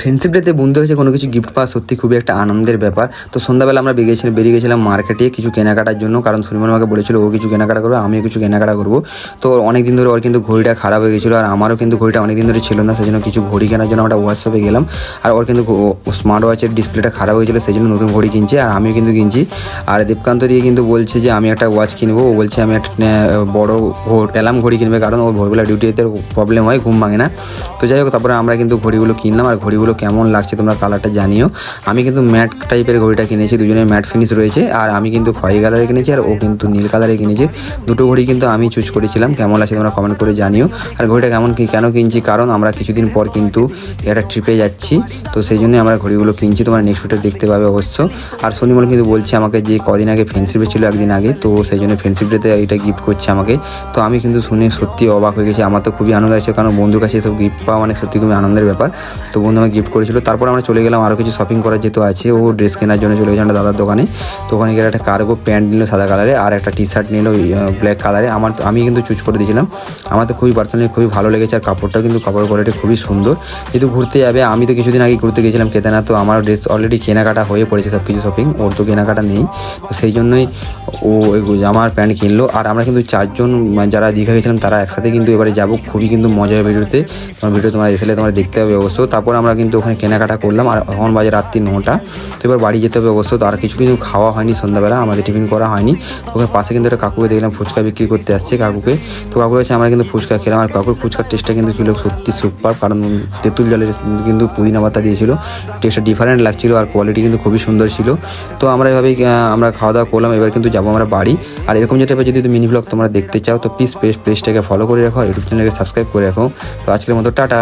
Friendship ডেতে বন্ধু হয়েছে কোনো কিছু গিফট পাওয়া সত্যি খুবই একটা আনন্দের ব্যাপার। তো সন্ধ্যাবেলা আমরা বেরিয়ে গেছিলাম মার্কেটে কিছু কেনাকাটার জন্য, কারণ সুনিমন আমাকে বলেছিল ও কিছু কেনাকাটা করবে, আমিও কিছু কেনাকাটা করবো। তো অনেক দিন ধরে ওর কিন্তু ঘড়িটা খারাপ হয়ে গেছিলো, আর আমারও কিন্তু ঘড়িটা অনেক দিন ধরে ছিল না, সেই জন্য কিছু ঘড়ি কেনার জন্য আমরা ওয়ার্কশপে গেলাম। আর ওর কিন্তু স্মার্ট ওয়াচের ডিসপ্লেটা খারাপ হয়েছিল, সেই জন্য নতুন ঘড়ি কিনছে, আর আমিও কিন্তু কিনছি। আর দেবকান্ত দিয়ে কিন্তু বলছে যে আমি একটা ওয়াচ কিনবো, ও বলছে আমি একটা বড় অ্যালার্ম ঘড়ি কিনবে, কারণ ওর ভোরবেলা ডিউটিতে প্রবলেম হয়, ঘুম ভাঙে না। তো যাই হোক, তারপরে আমরা কিন্তু ঘড়িগুলো কিনলাম, আর ঘড়িগুলো কেমন লাগছে তোমরা কালারটা জানিও। আমি কিন্তু ম্যাট টাইপের ঘড়িটা কিনেছি, দুজনের ম্যাট ফিনিশ রয়েছে, আর আমি কিন্তু খয়েরি কালারে কিনেছি, আর ও কিন্তু নীল কালারে কিনেছে। দুটো ঘড়ি কিন্তু আমি চুজ করেছিলাম, কেমন লাগছে তোমরা কমেন্ট করে জানিও। আর ঘড়িটা কেন কিনছি, কারণ আমরা কিছুদিন পর কিন্তু একটা ট্রিপে যাচ্ছি, তো সেই জন্যই আমরা ঘড়িগুলো কিনছি, তোমরা নেক্সট ভিডিও দেখতে পাবে অবশ্য। আর সনিমল কিন্তু বলছে আমাকে যে কদিন আগে ফ্রেন্ডশিপে ছিল একদিন আগে, তো সেই জন্য ফ্রেন্ডশিপ ডেতে এটা গিফট করছে আমাকে। তো আমি কিন্তু শুনে সত্যি অবাক হয়ে গেছি, আমার তো খুবই আনন্দ আছে, কারণ বন্ধুর কাছে এসব গিফট পাওয়া মানে সত্যি খুবই আনন্দের ব্যাপার। তো বন্ধু আমাকে গিফট করেছিল। তারপর আমরা চলে গেলাম আরও কিছু শপিং করার, যেহেতু আছে ও ড্রেস কেনার জন্য চলে গেছিলাম দাদার দোকানে। তো ওখানে গিয়ে একটা কার্গো প্যান্ট নিল সাদা কালারে, আর একটা টি শার্ট নিল ব্ল্যাক কালারে। আমি কিন্তু চুজ করে দিয়েছিলাম, আমার তো খুবই পার্সোনালি খুবই ভালো লেগেছে, আর কাপড়টাও কিন্তু কাপড়ের কোয়ালিটি খুবই সুন্দর। যেহেতু ঘুরতে যাবে, আমি তো কিছুদিন আগে ঘুরতে গেছিলাম কেদারনাথ, তো আমার ড্রেস অলরেডি কেনাকাটা হয়ে পড়েছে সব কিছু শপিং, ওর তো কেনাকাটা নেই, তো সেই জন্যই ও আমার প্যান্ট কিনলো। আর আমরা কিন্তু চারজন যারা দীঘা গেছিলাম তারা একসাথে কিন্তু এবারে যাবো, খুবই কিন্তু মজা হবে ভিডিওতে, ভিডিও তোমরা এসে তোমরা দেখতে হবে অবশ্য। তারপর আমরা কিন্তু ওখানে কেনাকাটা করলাম, আর এখন বাজে রাত্রি 9টা, তো এবার বাড়ি যেতে হবে অবশ্য। তো আর কিছু খাওয়া হয়নি সন্ধ্যাবেলা, আমাদের টিফিন করা হয়নি। তো ওখানে পাশে কিন্তু একটা কাকুকে দেখলাম ফুচকা বিক্রি করতে আসছে কাকুকে, তো কাকু হচ্ছে আমরা কিন্তু ফুচকা খেলাম, আর কাকুর ফুচকার টেস্টটা কিন্তু ছিল সত্যি সুপার, কারণ তেঁতুল জলের কিন্তু পুদিনা পাতা দিয়েছিল, টেস্টটা ডিফারেন্ট লাগছিল, আর কোয়ালিটি কিন্তু খুবই সুন্দর ছিল। তো আমরা এভাবেই আমরা খাওয়া দাওয়া করলাম, এবার কিন্তু যাবো আমরা বাড়ি। আর এরকম যেটা যদি মিনি ব্লগ তোমরা দেখতে চাও, তো প্লিজ পেজটাকে ফলো করে রাখো, ইউটিউব চ্যানেলকে সাবস্ক্রাইব করে রাখো। তো আজকের মতো টাটা।